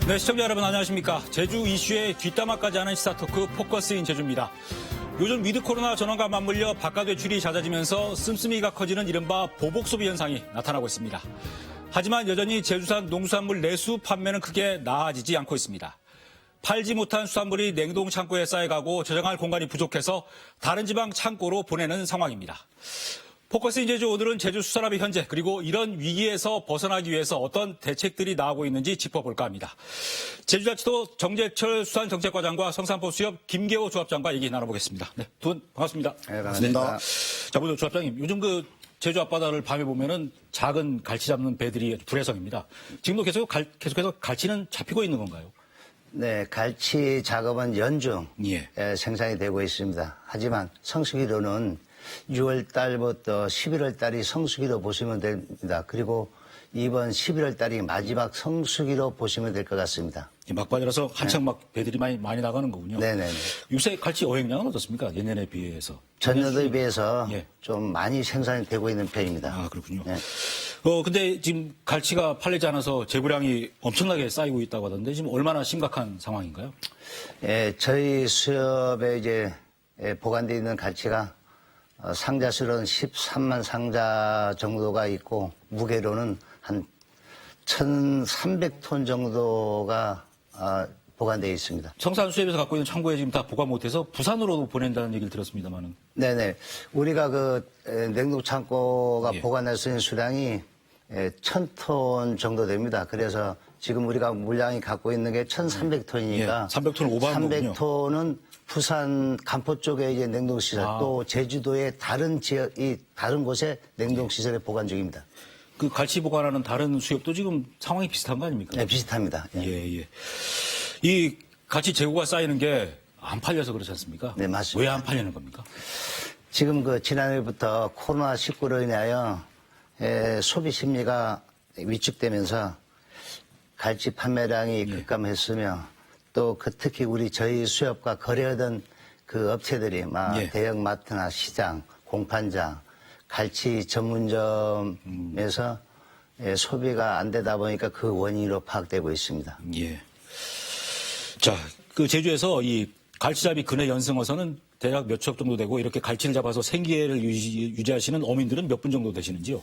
네, 시청자 여러분 안녕하십니까. 제주 이슈에 뒷담화까지 하는 시사토크 포커스인 제주입니다. 요즘 위드 코로나 전환과 맞물려 바깥 외출이 잦아지면서 씀씀이가 커지는 이른바 보복 소비 현상이 나타나고 있습니다. 하지만 여전히 제주산 농수산물 내수 판매는 크게 나아지지 않고 있습니다. 팔지 못한 수산물이 냉동 창고에 쌓여가고 저장할 공간이 부족해서 다른 지방 창고로 보내는 상황입니다. 포커스인 제주 오늘은 제주 수산업의 현재 그리고 이런 위기에서 벗어나기 위해서 어떤 대책들이 나오고 있는지 짚어볼까 합니다. 제주자치도 정재철 수산정책과장과 성산포 수협 김계호 조합장과 얘기 나눠보겠습니다. 네, 두 분 반갑습니다. 네, 반갑습니다. 자, 먼저 조합장님, 요즘 제주 앞바다를 밤에 보면은 작은 갈치 잡는 배들이 불해성입니다. 지금도 계속해서 갈치는 잡히고 있는 건가요? 네, 갈치 작업은 연중 예. 생산이 되고 있습니다. 하지만 성수기로는 6월 달부터 11월 달이 성수기로 보시면 됩니다. 그리고 이번 11월 달이 마지막 성수기로 보시면 될 것 같습니다. 막바지라서 한창 막 배들이 많이 나가는 거군요. 네네. 요새 갈치 어획량은 어떻습니까? 예년에 비해서. 전년도에 비해서 예. 좀 많이 생산이 되고 있는 편입니다. 아, 그렇군요. 네. 근데 지금 갈치가 팔리지 않아서 재고량이 엄청나게 쌓이고 있다고 하던데 지금 얼마나 심각한 상황인가요? 예, 저희 수협에 이제 보관되어 있는 갈치가 상자수는 13만 상자 정도가 있고 무게로는 한 1,300톤 정도가 보관되어 있습니다. 성산수협에서 갖고 있는 창고에 지금 다 보관 못해서 부산으로 보낸다는 얘기를 들었습니다만은. 네네. 우리가 냉동 창고가 예. 보관할 수 있는 수량이 1,000톤 정도 됩니다. 그래서 지금 우리가 물량이 갖고 있는 게 1,300톤이니까. 예, 300톤을 오버한 거군요. 300톤은 부산 간포 쪽에 이제 냉동시설, 또 제주도의 다른 다른 곳에 냉동시설에 보관 중입니다. 그 갈치 보관하는 다른 수협도 지금 상황이 비슷한 거 아닙니까? 네, 비슷합니다. 예. 예. 이 갈치 재고가 쌓이는 게 안 팔려서 그렇지 않습니까? 네, 맞습니다. 왜 안 팔리는 겁니까? 지금 지난해부터 코로나19로 인하여 소비 심리가 위축되면서 갈치 판매량이 급감했으며 또 특히 저희 수협과 거래하던 그 업체들이 예. 대형 마트나 시장, 공판장, 갈치 전문점에서 소비가 안 되다 보니까 그 원인으로 파악되고 있습니다. 예. 자, 제주에서 이 갈치잡이 근해 연승어선은 대략 몇 척 정도 되고 이렇게 갈치를 잡아서 생계를 유지하시는 어민들은 몇 분 정도 되시는지요?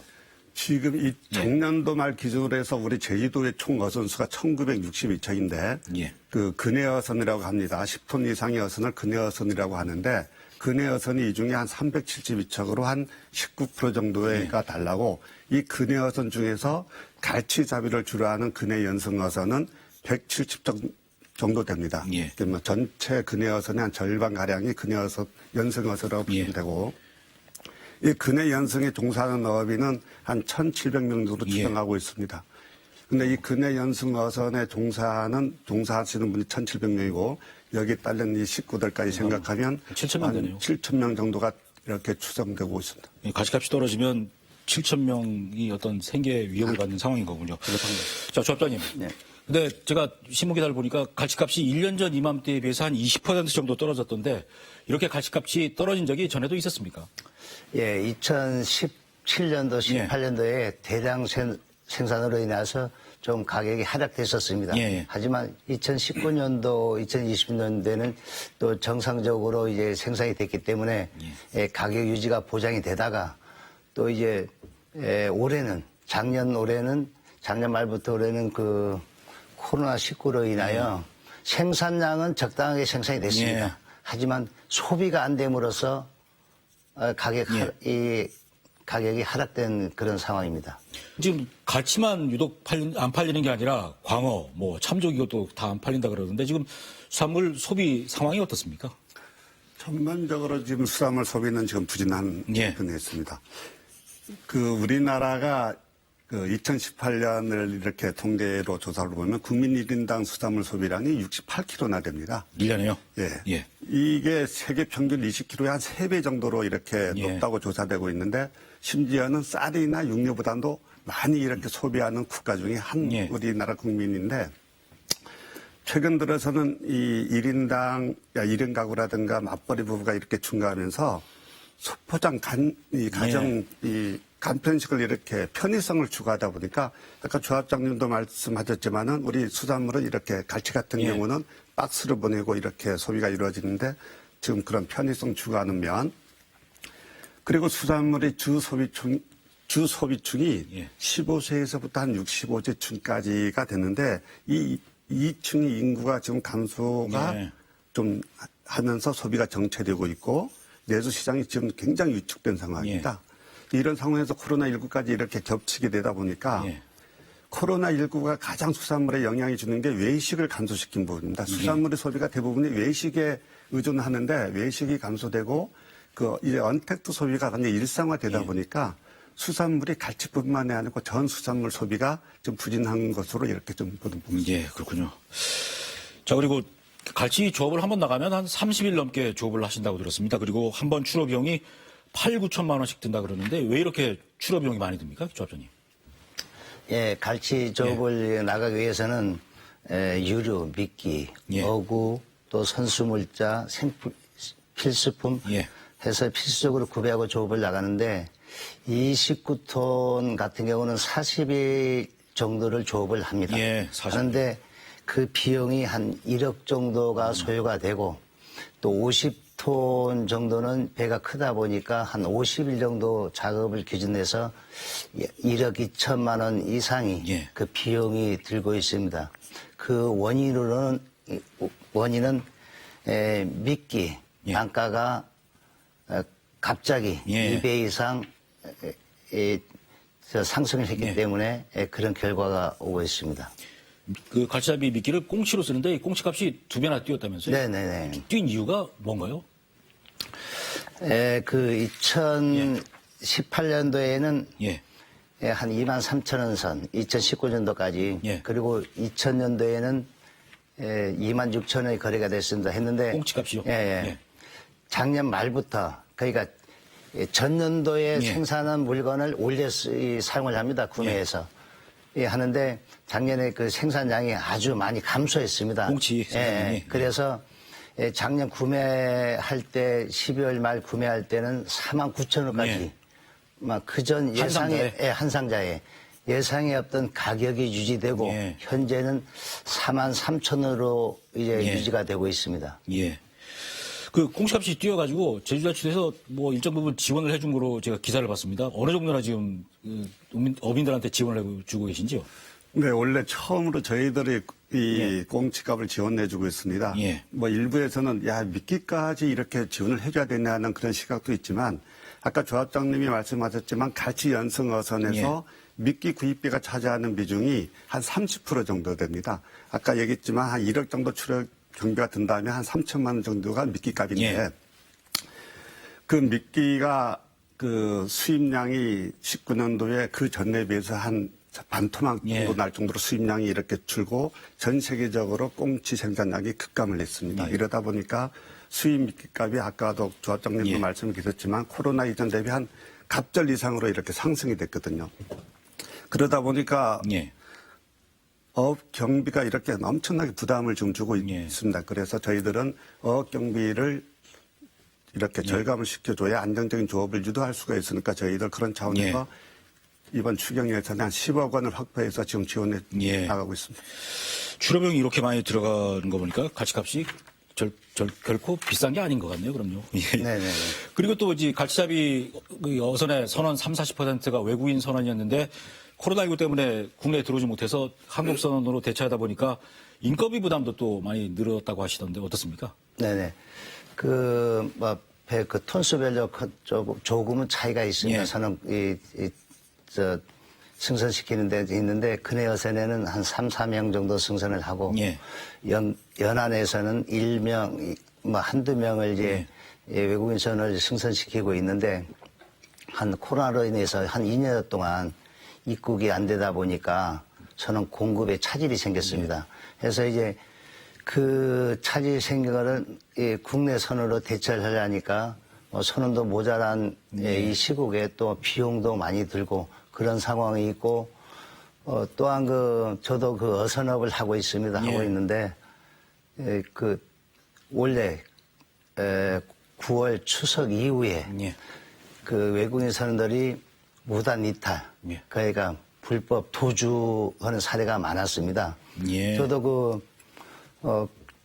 지금 이 작년도 말 기준으로 해서 우리 제주도의 총 어선수가 1962척인데 예. 그 근해어선이라고 합니다. 10톤 이상의 어선을 근해어선이라고 하는데 근해어선이 이 중에 한 372척으로 한 19% 정도가 달라고 이 근해어선 중에서 갈치잡이를 주로 하는 근해연승어선은 170척 정도 됩니다. 예. 그러면 전체 근해어선의 한 절반가량이 근해어선, 연승어선이라고 보시면 되고 이 근해 연승에 종사하는 어업인은 한 1,700명 정도 추정하고 있습니다. 근데 이 근해 연승 어선에 종사하시는 분이 1,700명이고 여기 따른 이 식구들까지 생각하면 7,000명 되네요. 7,000명 정도가 이렇게 추정되고 있습니다. 가치값이 떨어지면 7,000명이 어떤 생계 위협을 받는 상황인 거군요. 자, 조합장님. 네. 근데 제가 신문 기사를 보니까 갈치값이 1년 전 이맘때에 비해서 한 20% 정도 떨어졌던데 이렇게 갈치값이 떨어진 적이 전에도 있었습니까? 예, 2017년도, 18년도에 대량 생산으로 인해서 좀 가격이 하락됐었습니다. 예. 하지만 2019년도, 2020년도에는 또 정상적으로 이제 생산이 됐기 때문에 가격 유지가 보장이 되다가 또 이제 작년 말부터 올해는 코로나19로 인하여 생산량은 적당하게 생산이 됐습니다. 예. 하지만 소비가 안 됨으로써 가격이 하락된 그런 상황입니다. 지금 갈치만 유독 안 팔리는 게 아니라 광어, 참조기 이것도 다 안 팔린다 그러는데 지금 수산물 소비 상황이 어떻습니까? 전반적으로 지금 수산물 소비는 지금 부진한 부분이 있습니다. 우리나라가 2018년을 이렇게 통계로 조사를 보면 국민 1인당 수산물 소비량이 68kg나 됩니다. 1년에요? 예. 이게 세계 평균 20kg의 한 3배 정도로 이렇게 높다고 조사되고 있는데 심지어는 쌀이나 육류보다도 많이 이렇게 소비하는 국가 중에 우리나라 국민인데 최근 들어서는 이 1인 가구라든가 맞벌이 부부가 이렇게 증가하면서 소포장 가정 간편식을 이렇게 편의성을 추구하다 보니까 아까 조합장님도 말씀하셨지만은 우리 수산물은 이렇게 갈치 같은 예. 경우는 박스로 보내고 이렇게 소비가 이루어지는데 지금 그런 편의성 추구하는 면 그리고 수산물의 주 소비층이 예. 15세에서부터 한 65세층까지가 되는데 이 층의 인구가 지금 감소가 예. 좀 하면서 소비가 정체되고 있고 내수 시장이 지금 굉장히 위축된 상황입니다. 이런 상황에서 코로나19까지 이렇게 겹치게 되다 보니까 예. 코로나19가 가장 수산물에 영향이 주는 게 외식을 감소시킨 부분입니다. 수산물의 소비가 대부분이 외식에 의존하는데 외식이 감소되고 이제 언택트 소비가 완전히 일상화되다 예. 보니까 수산물이 갈치뿐만이 아니고 전 수산물 소비가 좀 부진한 것으로 이렇게 좀 보는 부분입니다. 예, 그렇군요. 자, 그리고 갈치 조업을 한번 나가면 한 30일 넘게 조업을 하신다고 들었습니다. 그리고 한 번 출어 비용이 8, 9천만 원씩 든다 그러는데 왜 이렇게 출어 비용이 많이 듭니까, 조합장님? 예, 갈치 조업을 나가기 위해서는 유류, 미끼, 예. 어구, 또 선수물자, 필수품 예. 해서 필수적으로 구매하고 조업을 나가는데 29톤 같은 경우는 40일 정도를 조업을 합니다. 예, 40일. 하는데 그 비용이 한 1억 정도가 소요가 되고 또 50톤 정도는 배가 크다 보니까 한 50일 정도 작업을 기준해서 1억 2천만 원 이상이 예. 그 비용이 들고 있습니다. 그 원인은 미끼 예. 단가가 갑자기 예. 2배 이상 상승을 했기 예. 때문에 그런 결과가 오고 있습니다. 그 갈치잡이 미끼를 꽁치로 쓰는데 이 꽁치값이 2배나 뛰었다면서요? 네네네. 뛴 이유가 뭔가요? 그 2018년도에는 예. 한 2만 3천 원 선, 2019년도까지 예. 그리고 2000년도에는 2만 6천 원이 거래가 됐습니다. 했는데 꽁치값이요? 예, 예. 예. 작년 말부터 그러니까 전년도에 예. 생산한 물건을 올려 사용을 합니다. 구매해서. 예, 하는데 작년에 그 생산량이 아주 많이 감소했습니다. 꽁치 생산량이. 예, 그래서 작년 구매할 때 12월 말 구매할 때는 4만 9천 원까지 예. 막 그전 한 예상에 상자에? 한 상자에 예상에 없던 가격이 유지되고 예. 현재는 4만 3천 원으로 이제 예. 유지가 되고 있습니다. 예. 그 꽁치값이 뛰어가지고 제주자치도에서 뭐 일정 부분 지원을 해준 거로 제가 기사를 봤습니다. 어느 정도나 지금 어민들한테 지원을 해주고 계신지요? 네, 원래 처음으로 저희들이 이 예. 꽁치값을 지원해주고 있습니다. 예. 뭐 일부에서는 야 미끼까지 이렇게 지원을 해줘야 되냐는 그런 시각도 있지만 아까 조합장님이 말씀하셨지만 갈치 연승 어선에서 미끼 구입비가 차지하는 비중이 한 30% 정도 됩니다. 아까 얘기했지만 한 1억 정도 출력 경비가 든다면 한 3천만 원 정도가 미끼값인데 예. 그 미끼가 그 수입량이 19년도에 그 전에 비해서 한 반토막 정도 예. 날 정도로 수입량이 이렇게 줄고 전 세계적으로 꽁치 생산량이 급감을 했습니다. 예. 이러다 보니까 수입 미끼값이 아까도 조합장님도 예. 말씀을 주셨지만 코로나 이전 대비 한 갑절 이상으로 이렇게 상승이 됐거든요. 그러다 보니까 예. 어업 경비가 이렇게 엄청나게 부담을 좀 주고 예. 있습니다. 그래서 저희들은 어업 경비를 이렇게 절감을 시켜줘야 안정적인 조업을 유도할 수가 있으니까 저희들 그런 차원에서 이번 추경 예산에 한 10억 원을 확보해서 지금 지원해 예. 나가고 있습니다. 출하비용이 이렇게 많이 들어가는 거 보니까 갈치값이 결코 비싼 게 아닌 것 같네요, 그럼요. 예. 네네네. 그리고 또 이제 갈치잡이 어선의 선원 30~40%가 외국인 선원이었는데 코로나19 때문에 국내에 들어오지 못해서 한국 선원으로 대체하다 보니까 인건비 부담도 또 많이 늘었다고 하시던데 어떻습니까? 네네. 그 톤수별로 조금은 차이가 있습니다. 예. 저는 승선시키는 데 있는데 근해 어선에는 한 3, 4명 정도 승선을 하고 예. 연안에서는 1명, 한두 명을 이제 외국인 선을 승선시키고 있는데 한 코로나로 인해서 한 2년 동안 입국이 안 되다 보니까 저는 공급에 차질이 생겼습니다. 그래서 이제 그 차질이 생긴 거를 국내 선으로 대처를 하려니까 선원도 모자란 이 시국에 또 비용도 많이 들고 그런 상황이 있고 또한 저도 그 어선업을 하고 있습니다. 하고 있는데 원래 9월 추석 이후에 그 외국인 선원들이 무단 이탈, 예. 그러니까 불법 도주하는 사례가 많았습니다. 예. 저도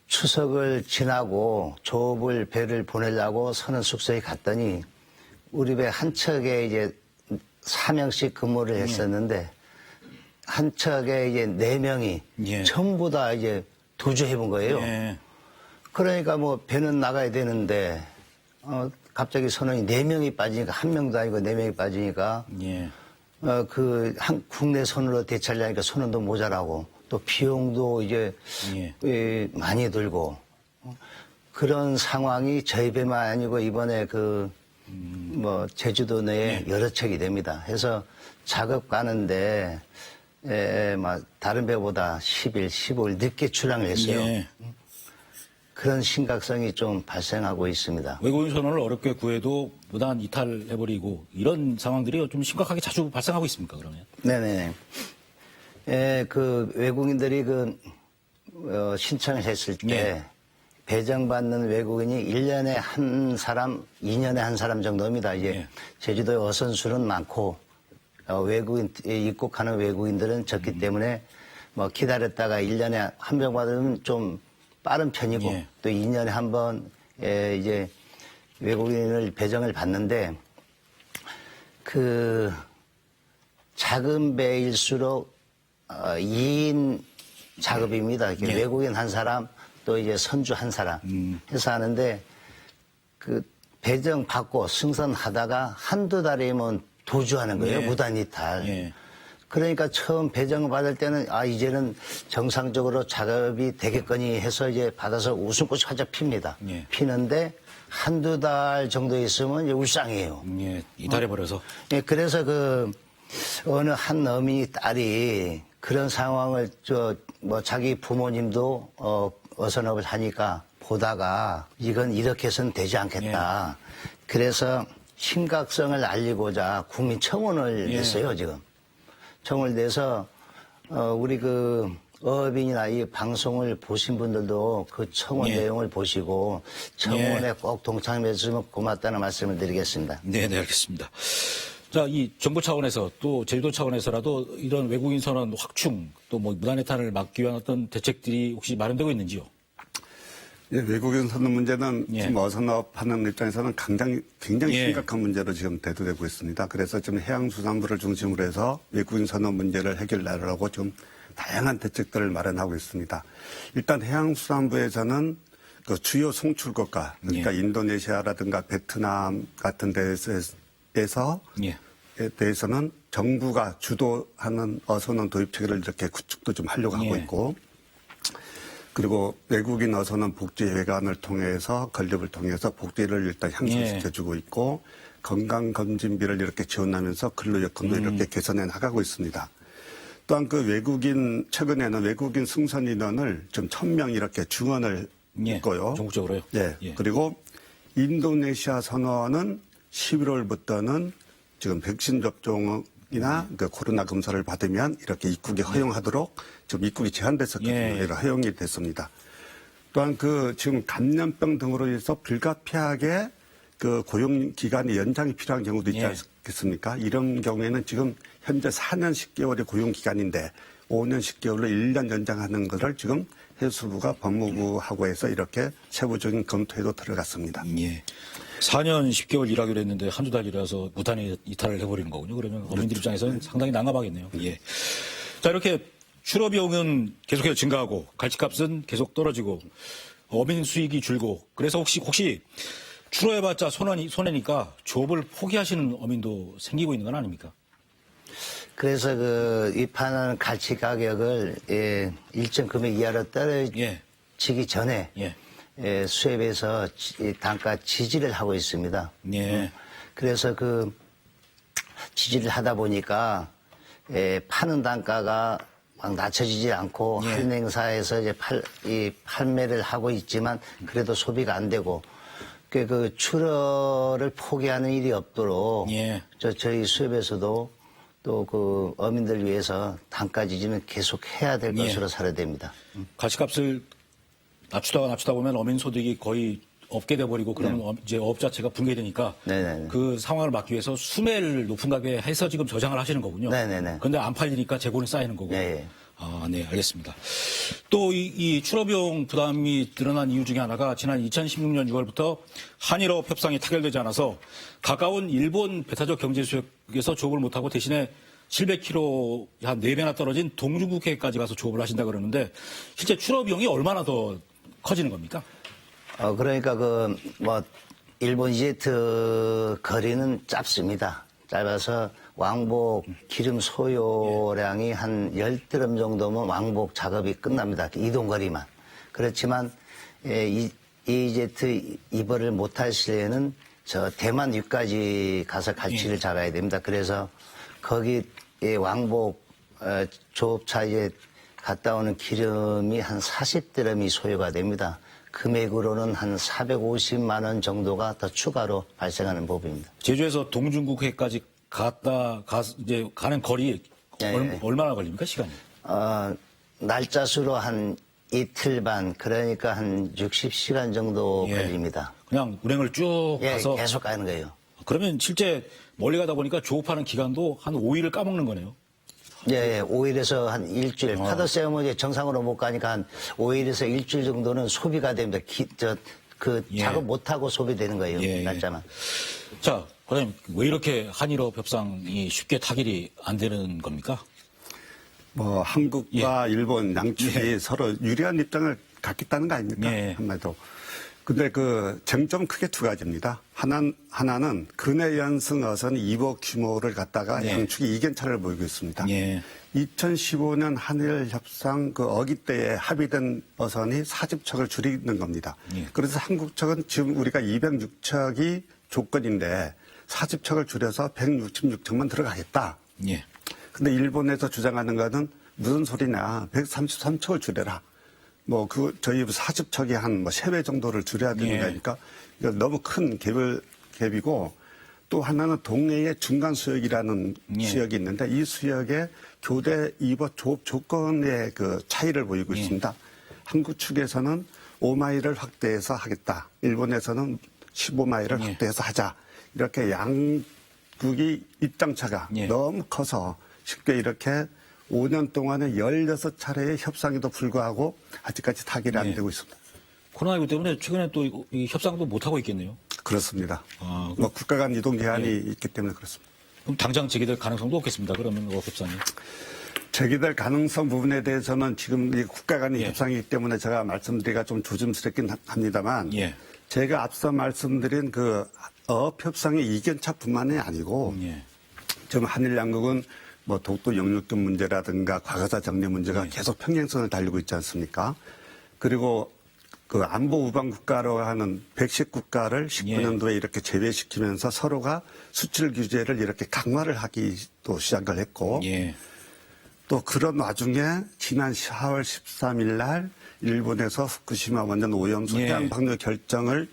추석을 지나고 조업을 배를 보내려고 서는 숙소에 갔더니 우리 배 한 척에 이제 4명씩 근무를 했었는데 한 척에 이제 4명이 예. 전부 다 이제 도주해본 거예요. 예. 그러니까 뭐 배는 나가야 되는데 갑자기 선원이 4명이 빠지니까 1명도 아니고 4명이 빠지니까 예. 국내 선으로 대체하려니까 선원도 모자라고 또 비용도 이제 많이 들고 그런 상황이 저희 배만 아니고 이번에 제주도 내에 여러 척이 됩니다. 해서 작업 가는데 다른 배보다 10일, 15일 늦게 출항을 했어요. 예. 그런 심각성이 좀 발생하고 있습니다. 외국인 선원을 어렵게 구해도 무단 이탈해버리고 이런 상황들이 좀 심각하게 자주 발생하고 있습니까, 그러면? 네네. 외국인들이 신청을 했을 때 배정받는 외국인이 1년에 한 사람, 2년에 한 사람 정도입니다. 이제 제주도에 어선수는 많고 입국하는 외국인들은 적기 때문에 기다렸다가 1년에 한 명 받으면 좀 빠른 편이고 또 2년에 한 번 이제 외국인을 배정을 받는데 작은 배일수록 2인 작업입니다. 외국인 한 사람 또 이제 선주 한 사람 해서 하는데 배정 받고 승선하다가 한두 달이면 도주하는 거예요. 무단 이탈. 그러니까 처음 배정을 받을 때는 이제는 정상적으로 작업이 되겠거니 해서 이제 받아서 웃음꽃이 활짝 핍니다. 피는데 한두 달 정도 있으면 이제 울상이에요. 이탈해버려서. 그래서 어느 한 어머니 딸이 그런 상황을 자기 부모님도 어선업을 하니까 보다가 이건 이렇게 해서는 되지 않겠다. 그래서 심각성을 알리고자 국민청원을 냈어요, 지금. 청을 내서 우리 어업인이나 이 방송을 보신 분들도 그 청원 내용을 보시고 청원에 꼭 동참해 주시면 고맙다는 말씀을 드리겠습니다. 네, 알겠습니다. 자, 이 정부 차원에서 또 제주도 차원에서라도 이런 외국인 선원 확충 또 무단 이탈을 막기 위한 어떤 대책들이 혹시 마련되고 있는지요? 외국인 선원 문제는 지금 어선업하는 입장에서는 굉장히 심각한 문제로 지금 대두되고 있습니다. 그래서 지금 해양수산부를 중심으로 해서 외국인 선원 문제를 해결하려고 좀 다양한 대책들을 마련하고 있습니다. 일단 해양수산부에서는 주요 송출국가, 그러니까 인도네시아라든가 베트남 같은 대해서는 정부가 주도하는 어선원 도입 체계를 이렇게 구축도 좀 하려고 하고 있고, 그리고 외국인 어선원 복지회관을 통해서 건립을 통해서 복지를 일단 향상시켜주고 있고 건강검진비를 이렇게 지원하면서 근로여건도 이렇게 개선해 나가고 있습니다. 또한 최근에는 외국인 승선 인원을 좀 1,000명 이렇게 증원을 했고요. 전국적으로요? 그리고 인도네시아 선원은 11월부터는 지금 백신 접종이나 코로나 검사를 받으면 이렇게 입국에 허용하도록 좀 입국이 제한됐었거든요. 허용이 됐습니다. 또한 지금 감염병 등으로 해서 불가피하게 고용 기간이 연장이 필요한 경우도 있지 않겠습니까? 이런 경우에는 지금 현재 4년 10개월의 고용 기간인데 5년 10개월로 1년 연장하는 것을 지금 해수부가 법무부하고 해서 이렇게 세부적인 검토에도 들어갔습니다. 4년 10개월 일하기로 했는데 한두 달 일해서 무단 이탈을 해버리는 거군요. 그러면 어민들 입장에서는 상당히 난감하겠네요. 자, 이렇게 출어 비용은 계속해서 증가하고 갈치값은 계속 떨어지고 어민 수익이 줄고 그래서 혹시 출어해봤자 손해니까 조업을 포기하시는 어민도 생기고 있는 건 아닙니까? 그래서 입하는 갈치 가격을 일정 금액 이하로 떨어지기 전에 수협에서 단가 지지를 하고 있습니다. 그래서 지지를 하다 보니까 파는 단가가 막 낮춰지지 않고 할인 행사에서 이제 판매를 하고 있지만 그래도 소비가 안 되고 출어를 포기하는 일이 없도록 저희 수협에서도 또 어민들 위해서 단가 지지는 계속 해야 될 것으로 살아야 됩니다. 갈치값을 낮추다 보면 어민 소득이 거의 없게 돼버리고 그러면 이제 업 자체가 붕괴되니까 네네네. 그 상황을 막기 위해서 수매를 높은 가격에 해서 지금 저장을 하시는 거군요. 네네네. 그런데 안 팔리니까 재고는 쌓이는 거고. 네. 아, 네, 알겠습니다. 또 이 출하비용 부담이 늘어난 이유 중에 하나가 지난 2016년 6월부터 한일업 협상이 타결되지 않아서 가까운 일본 배타적 경제 수역에서 조업을 못하고 대신에 700km 한 4배나 떨어진 동중국해까지 가서 조업을 하신다 그러는데 실제 출하비용이 얼마나 더 커지는 겁니까? 그러니까 일본 이제트 거리는 짧습니다. 짧아서 왕복 기름 소요량이 한 10드럼 정도면 왕복 작업이 끝납니다. 이동 거리만. 그렇지만 이제트 입어를 못할 시에는 저 대만 위까지 가서 갈치를 잡아야 됩니다. 그래서 거기 왕복 조업차에 갔다 오는 기름이 한 40드럼이 소요가 됩니다. 금액으로는 한 450만 원 정도가 더 추가로 발생하는 부분입니다. 제주에서 동중국해까지 이제 가는 거리 예. 얼마나 걸립니까, 시간이? 날짜 수로 한 이틀 반, 그러니까 한 60시간 정도 예. 걸립니다. 그냥 운행을 쭉 예, 가서 계속 가는 거예요. 그러면 실제 멀리 가다 보니까 조업하는 기간도 한 5일을 까먹는 거네요. 예, 5일에서 한 일주일. 파도 세우면 이제 정상으로 못 가니까 한 5일에서 일주일 정도는 소비가 됩니다. 예. 작업 못하고 소비되는 거예요. 예, 예. 날짜만. 자, 과장님, 왜 이렇게 한일업 협상이 쉽게 타결이 안 되는 겁니까? 한국과 일본 양측이 서로 유리한 입장을 갖겠다는 거 아닙니까? 예. 한마디로. 근데 그 쟁점 크게 두 가지입니다. 하나는 근해 연승 어선 입어 규모를 갖다가 예. 양측이 이견차를 보이고 있습니다. 예. 2015년 한일 협상 그 어기 때에 합의된 어선이 40척을 줄이는 겁니다. 예. 그래서 한국 측은 지금 우리가 206척이 조건인데 40척을 줄여서 166척만 들어가겠다. 예. 근데 일본에서 주장하는 거는 무슨 소리냐. 133척을 줄여라. 저희 40척이 한 3배 정도를 줄여야 되는 예. 거니까 이거 너무 큰 갭이고 또 하나는 동해의 중간 수역이라는 예. 수역이 있는데 이 수역에 교대 입어 조업 조건의 그 차이를 보이고 예. 있습니다. 한국 측에서는 5마일을 확대해서 하겠다. 일본에서는 15마일을 예. 확대해서 하자. 이렇게 양국이 입장차가 예. 너무 커서 쉽게 이렇게 5년 동안에 16차례의 협상에도 불구하고 아직까지 타결이 안 예. 되고 있습니다. 코로나19 때문에 최근에 또 이 협상도 못하고 있겠네요. 그렇습니다. 아, 국가 간 이동 제한이 예. 있기 때문에 그렇습니다. 그럼 당장 재개될 가능성도 없겠습니다. 그러면 협상이. 재개될 가능성 부분에 대해서는 지금 이 국가 간의 예. 협상이기 때문에 제가 말씀드리기가 좀 조심스럽긴 합니다만 예. 제가 앞서 말씀드린 그 어업 협상의 이견차뿐만이 아니고 예. 지금 한일 양국은 독도 영유권 문제라든가 과거사 정리 문제가 예. 계속 평행선을 달리고 있지 않습니까? 그리고 그 안보 우방 국가로 하는 110국가를 19년도에 이렇게 제외시키면서 서로가 수출 규제를 이렇게 강화를 하기 또 시작을 했고 예. 또 그런 와중에 지난 4월 13일 날 일본에서 후쿠시마 원전 오염수 예. 해양 방류 결정을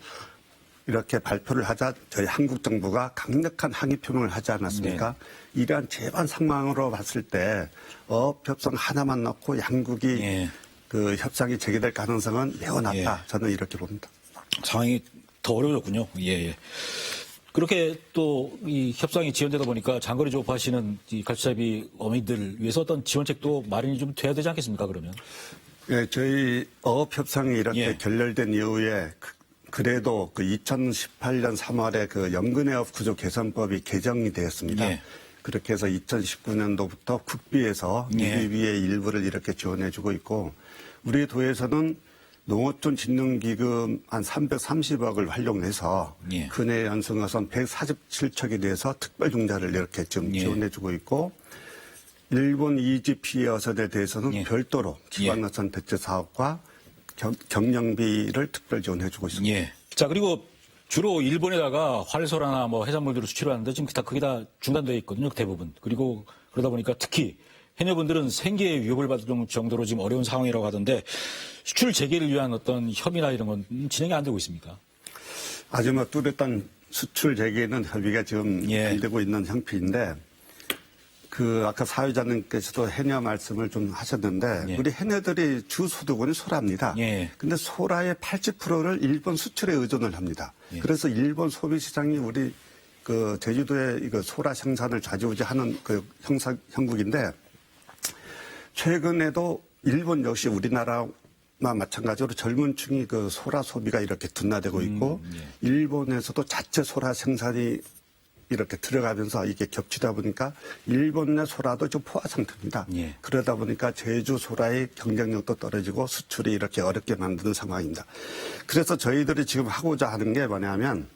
이렇게 발표를 하자 저희 한국 정부가 강력한 항의 표명을 하지 않았습니까? 이러한 재반 상황으로 봤을 때 어업 협상 하나만 넣고 양국이 예. 그 협상이 재개될 가능성은 매우 낮다. 예. 저는 이렇게 봅니다. 상황이 더 어려워졌군요. 예, 예. 그렇게 또 이 협상이 지연되다 보니까 장거리 조업하시는 이 갈치잡이 어민들 위해서 어떤 지원책도 마련이 좀 돼야 되지 않겠습니까, 그러면? 예, 저희 어업 협상이 이렇게 예. 결렬된 이후에 그래도 그 2018년 3월에 그 연근해업 구조 개선법이 개정이 되었습니다. 예. 그렇게 해서 2019년도부터 국비에서 예. 미비의 일부를 이렇게 지원해주고 있고 우리 도에서는 농어촌 진흥기금 한 330억을 활용해서 예. 근해 연승어선 147척에 대해서 특별융자를 이렇게 지금 예. 지원해주고 있고 일본 EGP 어선에 대해서는 예. 별도로 기반어선 대체 사업과 경영비를 특별 지원해주고 있습니다. 예. 자, 그리고 주로 일본에다가 활소라나 해산물들을 수출하는데 지금 그게 다 중단되어 있거든요, 대부분. 그리고 그러다 보니까 특히 해녀분들은 생계에 위협을 받을 정도로 지금 어려운 상황이라고 하던데 수출 재개를 위한 어떤 협의나 이런 건 진행이 안 되고 있습니까? 아주 뚜렷한 수출 재개는 협의가 지금 예. 안 되고 있는 형편인데 아까 사회자님께서도 해녀 말씀을 좀 하셨는데, 예. 우리 해녀들이 주 소득원이 소라입니다. 예. 근데 소라의 80%를 일본 수출에 의존을 합니다. 예. 그래서 일본 소비 시장이 우리 제주도의 이거 소라 생산을 좌지우지하는 형국인데, 최근에도 일본 역시 우리나라와 마찬가지로 젊은 층이 소라 소비가 이렇게 둔화되고 있고, 일본에서도 자체 소라 생산이 이렇게 들어가면서 이게 겹치다 보니까 일본 내 소라도 좀 포화 상태입니다. 예. 그러다 보니까 제주 소라의 경쟁력도 떨어지고 수출이 이렇게 어렵게 만드는 상황입니다. 그래서 저희들이 지금 하고자 하는 게 뭐냐면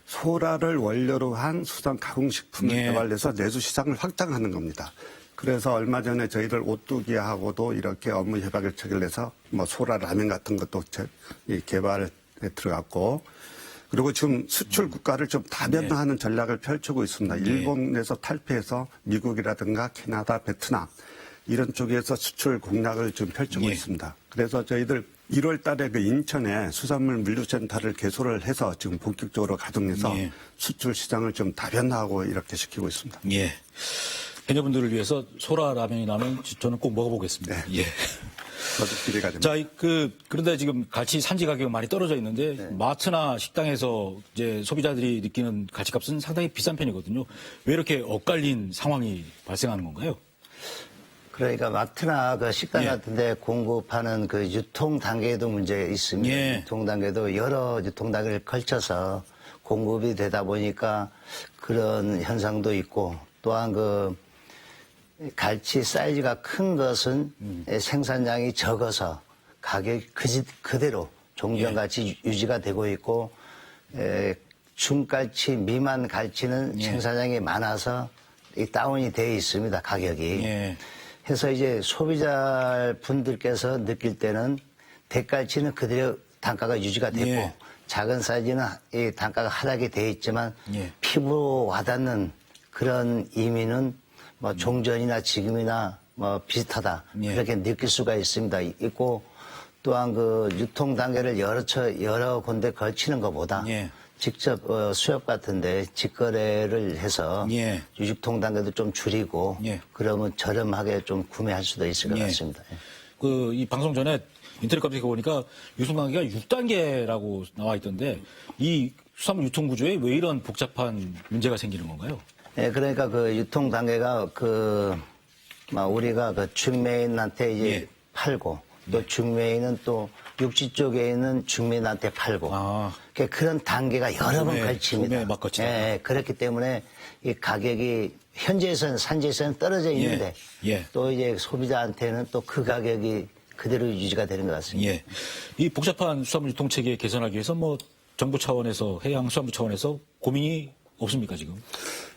소라를 원료로 한 수산 가공식품을 예. 개발해서 내수 시장을 확장하는 겁니다. 그래서 얼마 전에 저희들 오뚜기하고도 이렇게 업무 협약을 체결해서 소라 라면 같은 것도 개발에 들어갔고, 그리고 지금 수출 국가를 좀 다변화하는 전략을 펼치고 있습니다. 일본에서 탈피해서 미국이라든가 캐나다, 베트남 이런 쪽에서 수출 공략을 좀 펼치고 있습니다. 그래서 저희들 1월 달에 인천에 수산물 물류센터를 개소를 해서 지금 본격적으로 가동해서 수출 시장을 좀 다변화하고 이렇게 시키고 있습니다. 예. 해녀분들을 위해서 소라 라면이 나면 저는 꼭 먹어보겠습니다. 네. 예. 저도 기대가 됩니다. 자, 그런데 지금 갈치 산지 가격이 많이 떨어져 있는데 마트나 식당에서 이제 소비자들이 느끼는 갈치값은 상당히 비싼 편이거든요. 왜 이렇게 엇갈린 상황이 발생하는 건가요? 그러니까 마트나 식당 같은 데 공급하는 유통 단계에도 문제가 있습니다. 예. 유통 단계도 여러 유통 단계를 걸쳐서 공급이 되다 보니까 그런 현상도 있고, 또한 갈치 사이즈가 큰 것은 생산량이 적어서 가격이 그대로 종전같이 유지가 되고 있고, 중갈치 미만 갈치는 생산량이 많아서 다운이 되어 있습니다, 가격이. 해서 이제 소비자 분들께서 느낄 때는 대갈치는 그대로 단가가 유지가 됐고, 작은 사이즈는 이 단가가 하락이 되어 있지만 피부로 와닿는 그런 의미는 종전이나 지금이나 비슷하다, 이렇게 느낄 수가 있고, 또한 유통 단계를 여러 군데 걸치는 것보다 직접 수협 같은데 직거래를 해서 유통 단계도 좀 줄이고 그러면 저렴하게 좀 구매할 수도 있을 것 같습니다. 이 방송 전에 인터넷 검색해 보니까 유통 단계가 6단계라고 나와 있던데, 이 수산물 유통 구조에 왜 이런 복잡한 문제가 생기는 건가요? 예, 그러니까 유통 단계가 우리가 중매인한테 이제 팔고, 또 중매인은 또 육지 쪽에 있는 중매인한테 팔고, 그런 단계가 여러 번 걸칩니다. 예, 그렇기 때문에 이 가격이 현지에서는 산지에서는 떨어져 있는데 또 이제 소비자한테는 또 그 가격이 그대로 유지가 되는 것 같습니다. 이 복잡한 수산물 유통 체계 개선하기 위해서 정부 차원에서, 해양수산부 차원에서 고민이 없습니까, 지금?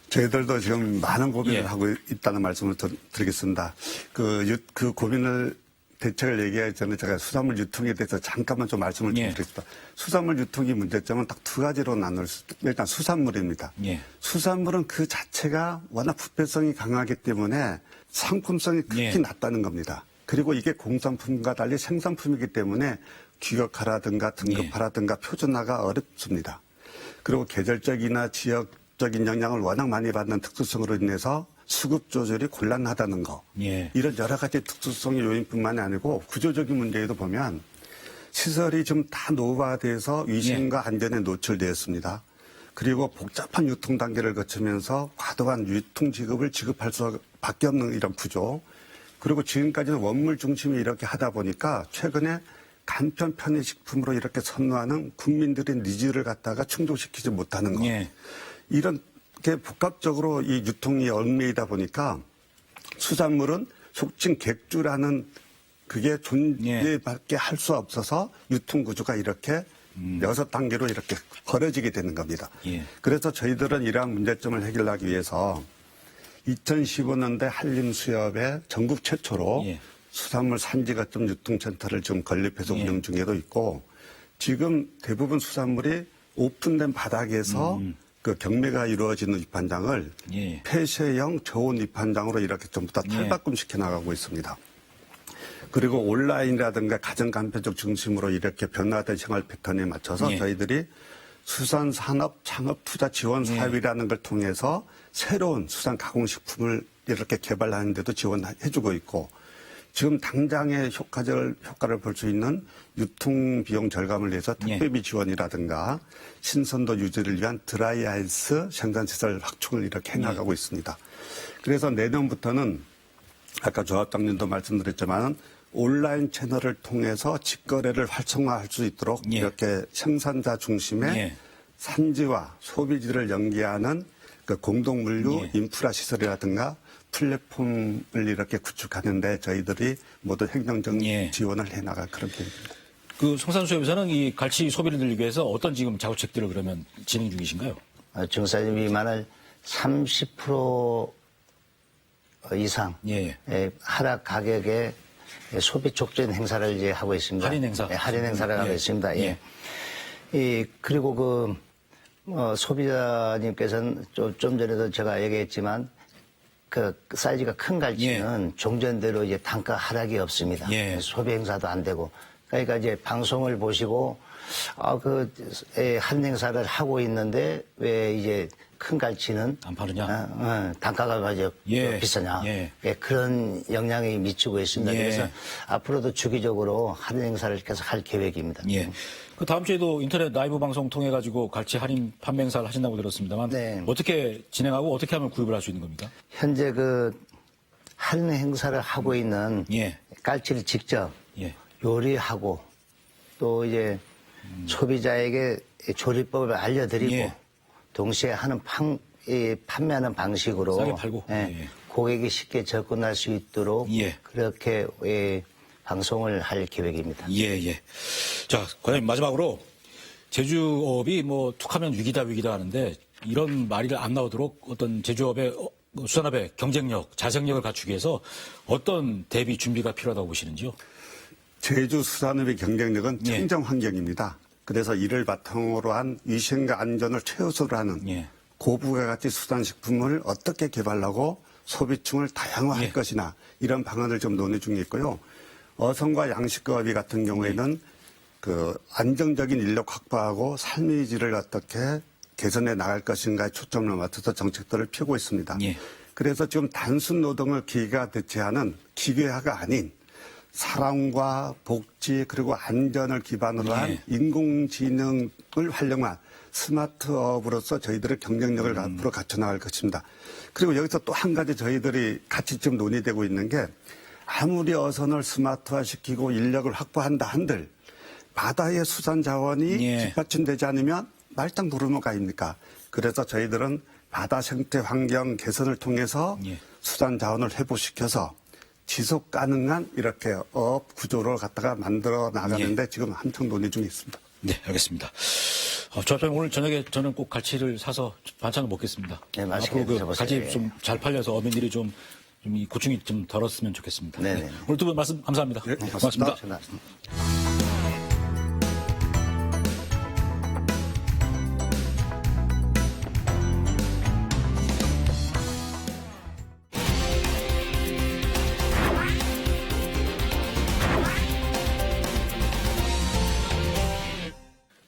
저희들도 지금 많은 고민을 하고 있다는 말씀을 드리겠습니다. 그 고민을 대책을 얘기하기 전에 제가 수산물 유통에 대해서 잠깐만 좀 말씀을 좀 드리겠습니다. 수산물 유통의 문제점은 딱 두 가지로 나눌 수 있습니다. 일단 수산물입니다. 수산물은 그 자체가 워낙 부패성이 강하기 때문에 상품성이 극히 낮다는 겁니다. 그리고 이게 공산품과 달리 생산품이기 때문에 규격화라든가 등급화라든가 표준화가 어렵습니다. 그리고 계절적이나 지역적인 영향을 워낙 많이 받는 특수성으로 인해서 수급 조절이 곤란하다는 거. 이런 여러 가지 특수성의 요인뿐만이 아니고 구조적인 문제에도 보면 시설이 좀 다 노후화돼서 위생과 안전에 노출되었습니다. 그리고 복잡한 유통 단계를 거치면서 과도한 유통 지급을 지급할 수밖에 없는 이런 구조. 그리고 지금까지는 원물 중심이 이렇게 하다 보니까 최근에 간편 편의식품으로 이렇게 선호하는 국민들의 니즈를 갖다가 충족시키지 못하는 것. 이렇게 복합적으로 이 유통이 얽매이다 보니까 수산물은 속칭 객주라는 그게 존재밖에 할 수 없어서 유통 구조가 이렇게 6단계로 이렇게 벌어지게 되는 겁니다. 그래서 저희들은 이러한 문제점을 해결하기 위해서 2015년대 한림수협에 전국 최초로 수산물 산지 거점 유통센터를 좀 건립해서 운영 중에도 있고, 지금 대부분 수산물이 오픈된 바닥에서 그 경매가 이루어지는 입판장을 폐쇄형 저온 입판장으로 이렇게 전부 다 탈바꿈시켜 나가고 있습니다. 그리고 온라인이라든가 가정간편적 중심으로 이렇게 변화된 생활 패턴에 맞춰서 저희들이 수산산업 창업 투자 지원 사업이라는 걸 통해서 새로운 수산 가공식품을 이렇게 개발하는 데도 지원해주고 있고 지금 당장의 효과를 볼 수 있는 유통비용 절감을 위해서 택배비 지원이라든가 신선도 유지를 위한 드라이아이스 생산시설 확충을 이렇게 해나가고 있습니다. 그래서 내년부터는 아까 조합장님도 말씀드렸지만 온라인 채널을 통해서 직거래를 활성화할 수 있도록 이렇게 생산자 중심의 산지와 소비지를 연계하는 그 공동물류 인프라 시설이라든가 플랫폼을 이렇게 구축하는데 저희들이 모두 행정적 지원을 해나갈 그런 계획입니다. 그 성산수협에서는 이 갈치 소비를 늘리기 위해서 어떤 지금 자구책들을 그러면 진행 중이신가요? 중사진 미만을 30% 이상 하락 가격에 소비 촉진 행사를 이제 하고 있습니다. 할인 행사. 할인 행사를 하고 있습니다. 그리고 소비자님께서는 좀 전에도 제가 얘기했지만 그 사이즈가 큰 갈치는 종전대로 이제 단가 하락이 없습니다. 소비 행사도 안 되고. 그러니까 이제 방송을 보시고 한 행사를 하고 있는데 왜 이제 큰 갈치는 안 파느냐? 단가가 맞아 비싸냐? 그런 영향이 미치고 있습니다. 그래서 앞으로도 주기적으로 할인 행사를 계속 할 계획입니다. 그 다음 주에도 인터넷 라이브 방송 통해 가지고 갈치 할인 판매 행사를 하신다고 들었습니다만 어떻게 진행하고 어떻게 하면 구입을 할 수 있는 겁니까? 현재 그 할인 행사를 하고 있는 갈치를 직접 요리하고 또 이제 소비자에게 조리법을 알려드리고 동시에 하는 판매하는 방식으로 싸게 팔고 고객이 쉽게 접근할 수 있도록 그렇게 방송을 할 계획입니다. 자, 과장님 마지막으로 제주업이 뭐 툭하면 위기다 하는데 이런 말이 안 나오도록 어떤 제주업의 수산업의 경쟁력, 자생력을 갖추기 위해서 어떤 대비 준비가 필요하다고 보시는지요? 제주 수산업의 경쟁력은 청정 환경입니다. 그래서 이를 바탕으로 한 위생과 안전을 최우선으로 하는 고부가가치 수산식품을 어떻게 개발하고 소비층을 다양화할 것이나 이런 방안을 좀 논의 중에 있고요. 어선과 양식업이 같은 경우에는 그 안정적인 인력 확보하고 삶의 질을 어떻게 개선해 나갈 것인가에 초점을 맞춰서 정책들을 펴고 있습니다. 그래서 지금 단순 노동을 기계가 대체하는 기계화가 아닌 사랑과 복지 그리고 안전을 기반으로 한 인공지능을 활용한 스마트업으로서 저희들의 경쟁력을 앞으로 갖춰나갈 것입니다. 그리고 여기서 또 한 가지 저희들이 같이 지금 논의되고 있는 게 아무리 어선을 스마트화시키고 인력을 확보한다 한들 바다의 수산 자원이 뒷받침되지 않으면 말짱 도루묵 아닙니까? 그래서 저희들은 바다 생태 환경 개선을 통해서 수산 자원을 회복시켜서 지속 가능한 이렇게 업 구조를 갖다가 만들어 나가는데 지금 한창 논의 중에 있습니다. 네, 알겠습니다. 조합장님 오늘 저녁에 저는 꼭 갈치를 사서 반찬을 먹겠습니다. 네, 맛있게 앞으로 그 드셔보세요. 갈치 좀 잘 팔려서 어민들이 좀 이 고충이 좀 덜었으면 좋겠습니다. 네네. 오늘 두 분 말씀 감사합니다. 고맙습니다.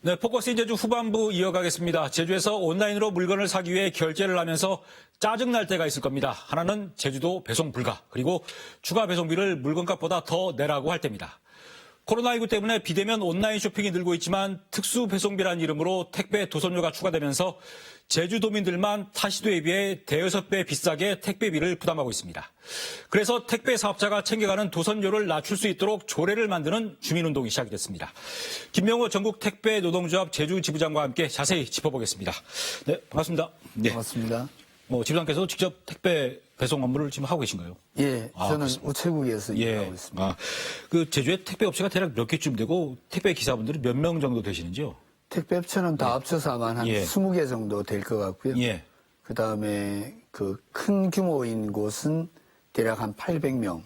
네, 포커스인 제주 후반부 이어가겠습니다. 제주에서 온라인으로 물건을 사기 위해 결제를 하면서 짜증날 때가 있을 겁니다. 하나는 제주도 배송 불가, 그리고 추가 배송비를 물건값보다 더 내라고 할 때입니다. 코로나19 때문에 비대면 온라인 쇼핑이 늘고 있지만 특수 배송비라는 이름으로 택배 도선료가 추가되면서 제주도민들만 타시도에 비해 대여섯 배 비싸게 택배비를 부담하고 있습니다. 그래서 택배 사업자가 챙겨가는 도선료를 낮출 수 있도록 조례를 만드는 주민운동이 시작이 됐습니다. 김명호 전국 택배 노동조합 제주 지부장과 함께 자세히 짚어보겠습니다. 네, 반갑습니다. 네. 반갑습니다. 지부장께서 직접 택배 배송 업무를 지금 하고 계신가요? 예, 저는 그렇습니다. 우체국에서 일하고 있습니다. 그 제주에 택배 업체가 대략 몇 개쯤 되고 택배 기사분들이 몇 명 정도 되시는지요? 택배 업체는 다 합쳐서 아마 한 20개 정도 될 것 같고요. 그 다음에 그 큰 규모인 곳은 대략 한 800명.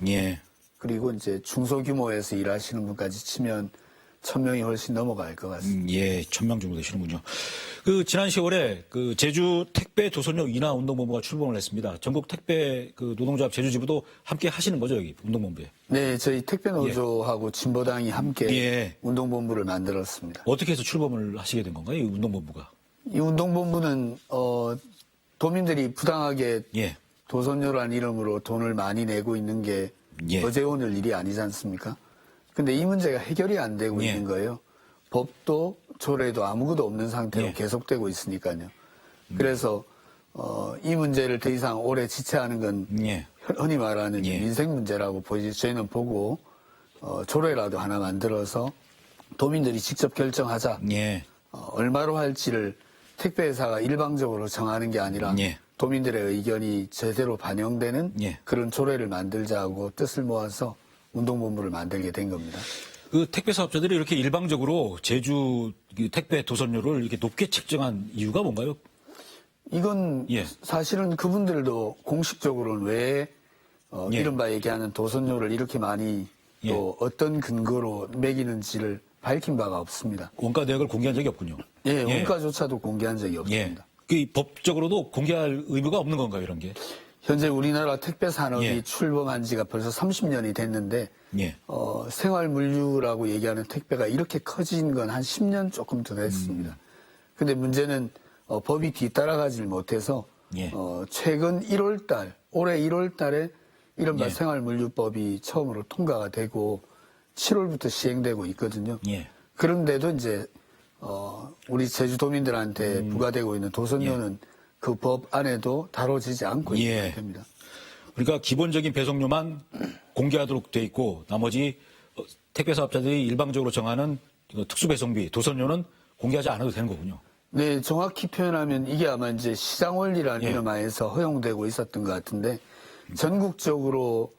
그리고 이제 중소규모에서 일하시는 분까지 치면 1000명이 훨씬 넘어갈 것 같습니다. 1000명 정도 되시는군요. 그 지난 10월에 그 제주 택배 도선료 인하 운동본부가 출범을 했습니다. 전국 택배 그 노동조합 제주지부도 함께 하시는 거죠, 여기 운동본부에? 네, 저희 택배노조하고 진보당이 함께 운동본부를 만들었습니다. 어떻게 해서 출범을 하시게 된 건가요, 이 운동본부가? 이 운동본부는 도민들이 부당하게 예. 도선료라는 이름으로 돈을 많이 내고 있는 게 예. 어제 오늘 일이 아니지 않습니까? 근데 이 문제가 해결이 안 되고 예. 있는 거예요. 법도 조례도 아무것도 없는 상태로 예. 계속되고 있으니까요. 그래서 이 문제를 더 이상 오래 지체하는 건 예. 흔히 말하는 예. 민생 문제라고 저희는 보고 조례라도 하나 만들어서 도민들이 직접 결정하자. 예. 얼마로 할지를 택배회사가 일방적으로 정하는 게 아니라 예. 도민들의 의견이 제대로 반영되는 예. 그런 조례를 만들자고 뜻을 모아서 운동본부를 만들게 된 겁니다. 그 택배 사업자들이 이렇게 일방적으로 제주 택배 도선료를 이렇게 높게 책정한 이유가 뭔가요? 이건 예. 사실은 그분들도 공식적으로는 왜 예. 이른바 얘기하는 도선료를 이렇게 많이 예. 또 어떤 근거로 매기는지를 밝힌 바가 없습니다. 원가 내역을 공개한 적이 없군요. 예, 원가조차도 공개한 적이 예. 없습니다. 그 법적으로도 공개할 의무가 없는 건가요, 이런 게? 현재 우리나라 택배 산업이 예. 출범한 지가 벌써 30년이 됐는데 예. 생활물류라고 얘기하는 택배가 이렇게 커진 건 한 10년 조금 더 됐습니다. 근데 문제는 법이 뒤따라가질 못해서 예. 최근 1월달 올해 1월달에 이른바 예. 생활물류법이 처음으로 통과가 되고 7월부터 시행되고 있거든요. 예. 그런데도 이제 우리 제주도민들한테 부과되고 있는 도선료는 그 법 안에도 다뤄지지 않고 있는 예. 상태입니다. 그러니까 기본적인 배송료만 공개하도록 돼 있고 나머지 택배 사업자들이 일방적으로 정하는 특수배송비, 도선료는 공개하지 않아도 되는 거군요. 네, 정확히 표현하면 이게 아마 이제 시장 원리라는 예. 이름 하에서 허용되고 있었던 것 같은데 전국적으로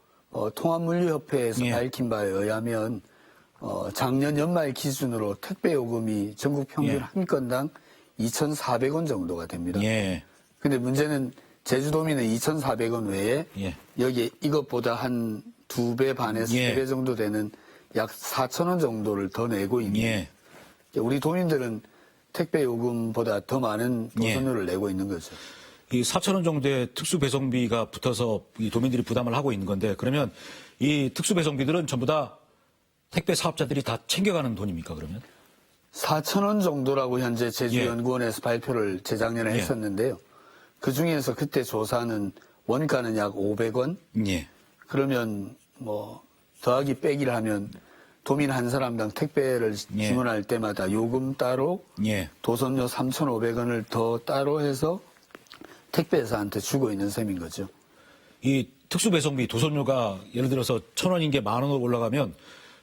통합물류협회에서 예. 밝힌 바에 의하면 작년 연말 기준으로 택배 요금이 전국 평균 예. 한 건당 2,400원 정도가 됩니다. 예. 근데 문제는 제주도민은 2,400원 외에 예. 여기 이것보다 한 2배 반에서 예. 3배 정도 되는 약 4,000원 정도를 더 내고 있는 예. 우리 도민들은 택배 요금보다 더 많은 도선료를 내고 있는 거죠. 이 4,000원 정도의 특수배송비가 붙어서 이 도민들이 부담을 하고 있는 건데 그러면 이 특수배송비들은 전부 다 택배 사업자들이 다 챙겨가는 돈입니까, 그러면? 4,000원 정도라고 현재 예. 제주연구원에서 발표를 재작년에 예. 했었는데요. 그 중에서 그때 조사는 원가는 약 500원. 예. 그러면 뭐 더하기 빼기를 하면 도민 한 사람당 택배를 예. 주문할 때마다 요금 따로 예. 도선료 3,500원을 더 따로 해서 택배회사한테 주고 있는 셈인 거죠. 이 특수배송비, 도선료가 예를 들어서 1,000원인 게 10,000원으로 올라가면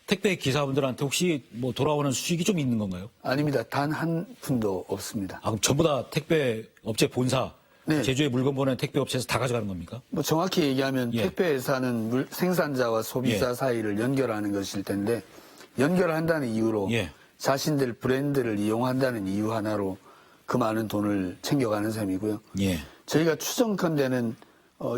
택배 기사분들한테 혹시 뭐 돌아오는 수익이 좀 있는 건가요? 아닙니다. 단 한 푼도 없습니다. 아, 그럼 전부 다 택배 업체 본사, 네. 제주에 물건 보내는 택배 업체에서 다 가져가는 겁니까? 뭐 정확히 얘기하면 예. 택배회사는 생산자와 소비자 예. 사이를 연결하는 것일 텐데 연결한다는 이유로 예. 자신들 브랜드를 이용한다는 이유 하나로 그 많은 돈을 챙겨가는 셈이고요. 예. 저희가 추정컨대는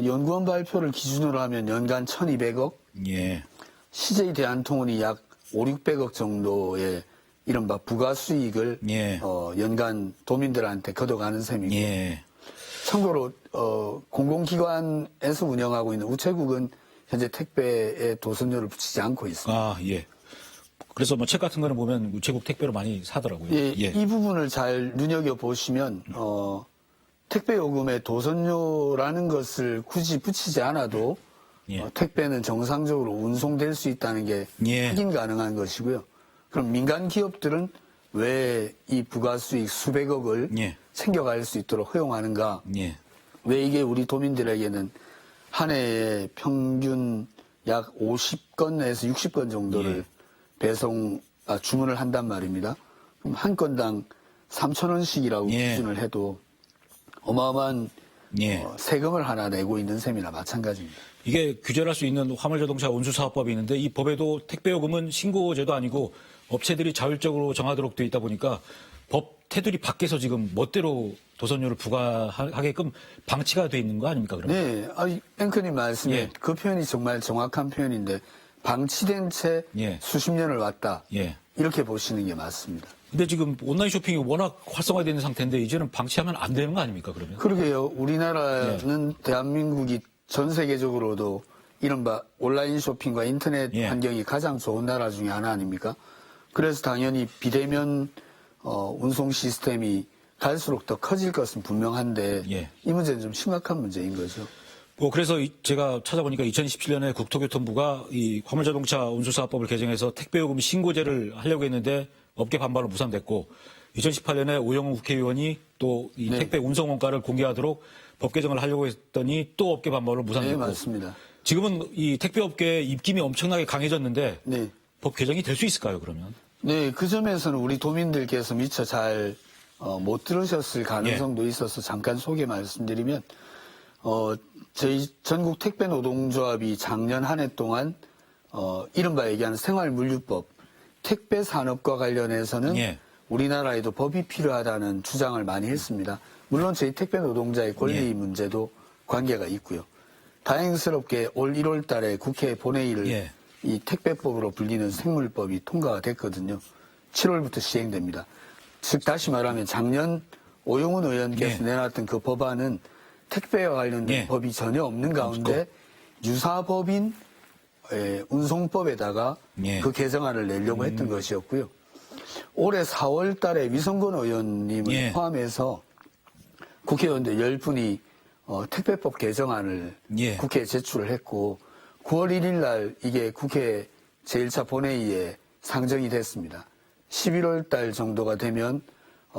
연구원 발표를 기준으로 하면 연간 1,200억, 예. CJ 대한통운이 약 5, 600억 정도의 이른바 부가 수익을 예. 연간 도민들한테 걷어가는 셈이고 예. 참고로 공공기관에서 운영하고 있는 우체국은 현재 택배에 도선료를 붙이지 않고 있습니다. 아, 예. 그래서 뭐 책 같은 거는 보면 우체국 택배로 많이 사더라고요. 예, 이 부분을 잘 눈여겨 보시면 택배 요금에 도선료라는 것을 굳이 붙이지 않아도 예. 택배는 정상적으로 운송될 수 있다는 게 예. 확인 가능한 것이고요. 그럼 민간 기업들은 왜 이 부가수익 수백억을 예. 챙겨갈 수 있도록 허용하는가? 예. 왜 이게 우리 도민들에게는 한 해에 평균 약 50건에서 60건 정도를 주문을 한단 말입니다. 그럼 한 건당 3,000원씩이라고 예. 기준을 해도 어마어마한 예. 세금을 하나 내고 있는 셈이나 마찬가지입니다. 이게 규제를 할 수 있는 화물자동차 운수사업법이 있는데 이 법에도 택배요금은 신고제도 아니고 업체들이 자율적으로 정하도록 되어 있다 보니까 법 테두리 밖에서 지금 멋대로 도선료를 부과하게끔 방치가 돼 있는 거 아닙니까, 그러면? 네, 앵커님 말씀에 예. 그 표현이 정말 정확한 표현인데 방치된 채 예. 수십 년을 왔다. 예. 이렇게 보시는 게 맞습니다. 근데 지금 온라인 쇼핑이 워낙 활성화되어 있는 상태인데 이제는 방치하면 안 되는 거 아닙니까, 그러면? 그러게요. 우리나라는 대한민국이 전 세계적으로도 이른바 온라인 쇼핑과 인터넷 예. 환경이 가장 좋은 나라 중에 하나 아닙니까? 그래서 당연히 비대면 운송 시스템이 갈수록 더 커질 것은 분명한데 예. 이 문제는 좀 심각한 문제인 거죠. 그래서 제가 찾아보니까 2017년에 국토교통부가 이 화물자동차 운수사업법을 개정해서 택배요금 신고제를 하려고 했는데 업계 반발로 무산됐고 2018년에 오영훈 국회의원이 또 이 네. 택배 운송 원가를 공개하도록 법 개정을 하려고 했더니 또 업계 반발로 네, 무산됐고 맞습니다. 지금은 이 택배업계의 입김이 엄청나게 강해졌는데 네. 법 개정이 될 수 있을까요, 그러면? 네, 그 점에서는 우리 도민들께서 미처 잘 못 들으셨을 가능성도 있어서 잠깐 소개 말씀드리면 저희 전국 택배 노동조합이 작년 한 해 동안 이른바 얘기하는 생활물류법 택배 산업과 관련해서는 예. 우리나라에도 법이 필요하다는 주장을 많이 했습니다. 물론 저희 택배 노동자의 권리 예. 문제도 관계가 있고요. 다행스럽게 올 1월 달에 국회 본회의를 예. 이 택배법으로 불리는 생물법이 통과가 됐거든요. 7월부터 시행됩니다. 즉 다시 말하면 작년 오영훈 의원께서 예. 내놨던 그 법안은 택배와 관련된 예. 법이 전혀 없는 가운데 유사법인 운송법에다가 예. 그 개정안을 내려고 했던 것이었고요. 올해 4월 달에 위성건 의원님을 예. 포함해서 국회의원들 10분이 택배법 개정안을 예. 국회에 제출을 했고 9월 1일 날 이게 국회 제1차 본회의에 상정이 됐습니다. 11월 달 정도가 되면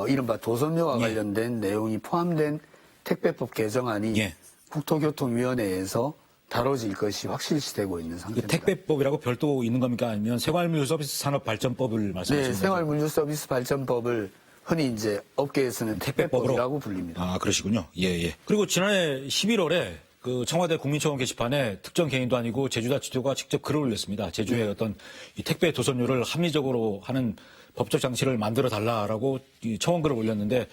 이른바 도선료와 예. 관련된 내용이 포함된 택배법 개정안이 예. 국토교통위원회에서 다뤄질 것이 확실시되고 있는 그 상태입니다. 택배법이라고 별도 있는 겁니까? 아니면 생활물류 서비스 산업 발전법을 말씀하시는 네, 거죠? 생활물류 서비스 발전법을 흔히 이제 업계에서는 택배법이라고 부릅니다. 아, 그러시군요. 예, 예. 그리고 지난해 11월에 그 청와대 국민청원 게시판에 특정 개인도 아니고 제주다지도가 직접 글을 올렸습니다. 제주의 어떤 이 택배 도선료를 합리적으로 하는 법적 장치를 만들어 달라라고 이 청원글을 올렸는데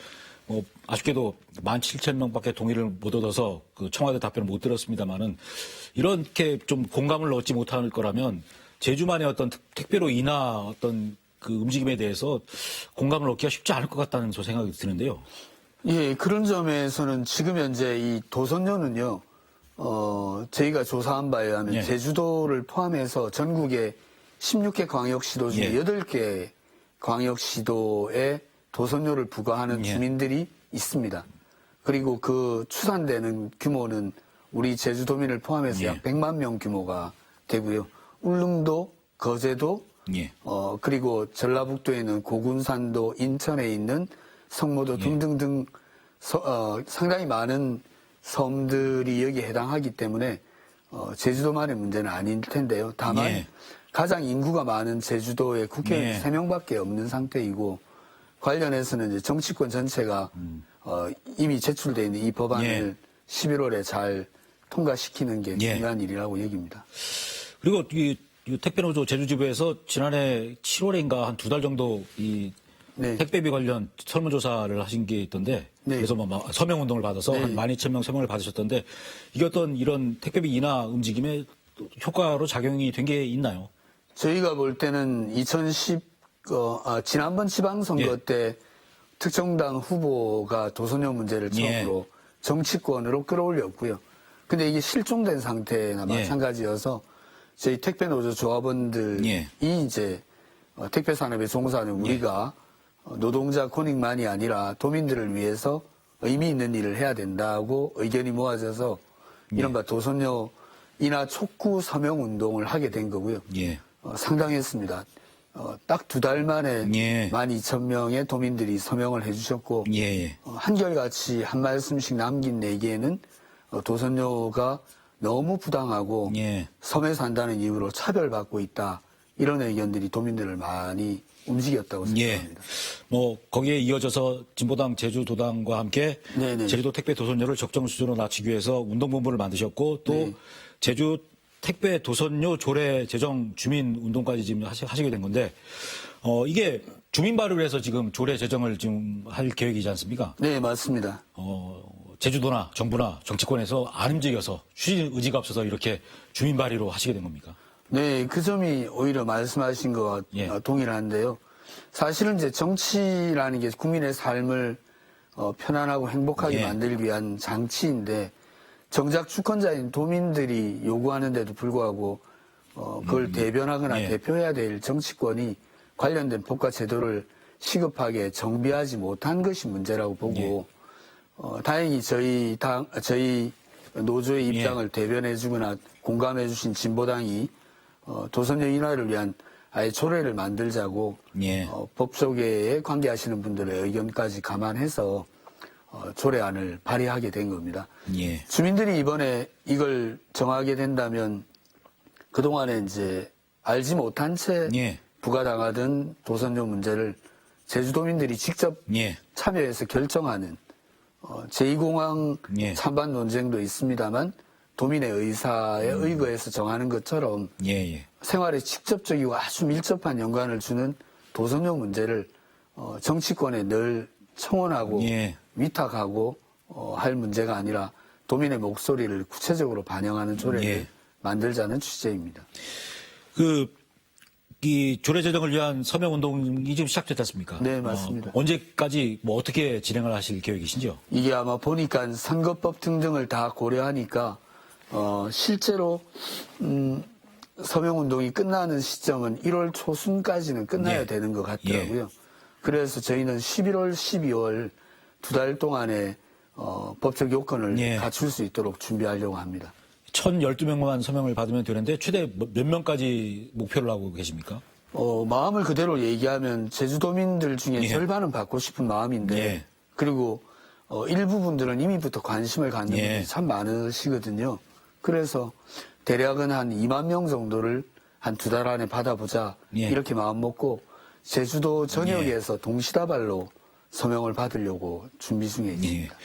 아쉽게도 17,000명밖에 동의를 못 얻어서 그 청와대 답변을 못 들었습니다만은 이렇게 좀 공감을 얻지 못할 거라면 제주만의 어떤 택배로 인하 어떤 그 움직임에 대해서 공감을 얻기가 쉽지 않을 것 같다는 저 생각이 드는데요. 예, 그런 점에서는 지금 현재 이 도선료는요, 저희가 조사한 바에 의하면 예. 제주도를 포함해서 전국의 16개 광역시도 중에 예. 8개 광역시도에 도선료를 부과하는 예. 주민들이 있습니다. 그리고 그 추산되는 규모는 우리 제주도민을 포함해서 예. 약 100만 명 규모가 되고요. 울릉도, 거제도, 예. 그리고 전라북도에 있는 고군산도, 인천에 있는 성모도 등등등 상당히 많은 섬들이 여기에 해당하기 때문에 제주도만의 문제는 아닐 텐데요. 다만 예. 가장 인구가 많은 제주도에 국회의원 예. 3명밖에 없는 상태이고 관련해서는 이제 정치권 전체가 이미 제출되어 있는 이 법안을 예. 11월에 잘 통과시키는 게 예. 중요한 일이라고 여깁니다. 그리고 이 택배노조 제주지부에서 지난해 7월인가 한 2달 정도 이 네. 택배비 관련 설문조사를 하신 게 있던데 네. 그래서 서명운동을 받아서 네. 한 12,000명 서명을 받으셨던데 이게 어떤 이런 택배비 인하 움직임에 효과로 작용이 된 게 있나요? 저희가 볼 때는 지난번 지방선거 예. 때 특정당 후보가 도선료 문제를 예. 처음으로 정치권으로 끌어올렸고요. 근데 이게 실종된 상태나 예. 마찬가지여서 저희 택배노조 조합원들이 예. 이제 택배 산업에 종사하는 우리가 노동자 권익만이 아니라 도민들을 위해서 의미 있는 일을 해야 된다고 의견이 모아져서 이른바 도선료 인하 촉구 서명 운동을 하게 된 거고요. 예. 상당했습니다. 딱 2달 만에 예. 12,000명의 도민들이 서명을 해주셨고 예. 한결같이 한 말씀씩 남긴 내기에는 도선료가 너무 부당하고 예. 섬에 산다는 이유로 차별받고 있다. 이런 의견들이 도민들을 많이 움직였다고 예. 생각합니다. 거기에 이어져서 진보당 제주도당과 함께 네네. 제주도 택배 도선료를 적정 수준으로 낮추기 위해서 운동본부를 만드셨고 또 네. 제주 택배 도선료 조례 제정 주민 운동까지 지금 하시게 된 건데 이게 주민 발의를 해서 지금 조례 제정을 지금 할 계획이지 않습니까? 네, 맞습니다. 제주도나 정부나 정치권에서 안 움직여서 추진 의지가 없어서 이렇게 주민 발의로 하시게 된 겁니까? 네, 그 점이 오히려 말씀하신 것과 예. 동일한데요. 사실은 이제 정치라는 게 국민의 삶을 편안하고 행복하게 예. 만들기 위한 장치인데 정작 주권자인 도민들이 요구하는데도 불구하고 그걸 대변하거나 예. 대표해야 될 정치권이 관련된 법과 제도를 시급하게 정비하지 못한 것이 문제라고 보고 다행히 저희 노조의 입장을 대변해주거나 공감해주신 진보당이 도선료 인하를 위한 아예 조례를 만들자고 법조계에 관계하시는 분들의 의견까지 감안해서 조례안을 발의하게 된 겁니다. 주민들이 이번에 이걸 정하게 된다면 그동안에 이제 알지 못한 채 부과당하던 도선료 문제를 제주도민들이 직접 참여해서 결정하는 제2공항 찬반 논쟁도 있습니다만 도민의 의사에 의거해서 정하는 것처럼 생활에 직접적이고 아주 밀접한 연관을 주는 도선료 문제를 정치권에 늘 청원하고 위탁하고 할 문제가 아니라 도민의 목소리를 구체적으로 반영하는 조례를 만들자는 취지입니다. 이 조례 제정을 위한 서명 운동이 지금 시작됐지 않습니까? 네, 맞습니다. 언제까지 뭐 어떻게 진행을 하실 계획이신지요? 이게 아마 보니까 선거법 등등을 다 고려하니까 실제로 서명 운동이 끝나는 시점은 1월 초순까지는 끝나야 되는 것 같더라고요. 그래서 저희는 11월, 12월 2달 동안에 법적 요건을 갖출 수 있도록 준비하려고 합니다. 1,012명만 서명을 받으면 되는데 최대 몇 명까지 목표를 하고 계십니까? 마음을 그대로 얘기하면 제주도민들 중에 절반은 받고 싶은 마음인데 그리고 일부 분들은 이미부터 관심을 갖는 분들이 참 많으시거든요. 그래서 대략은 한 2만 명 정도를 한 2달 안에 받아보자 이렇게 마음 먹고 제주도 전역에서 동시다발로 서명을 받으려고 준비 중에 있습니다.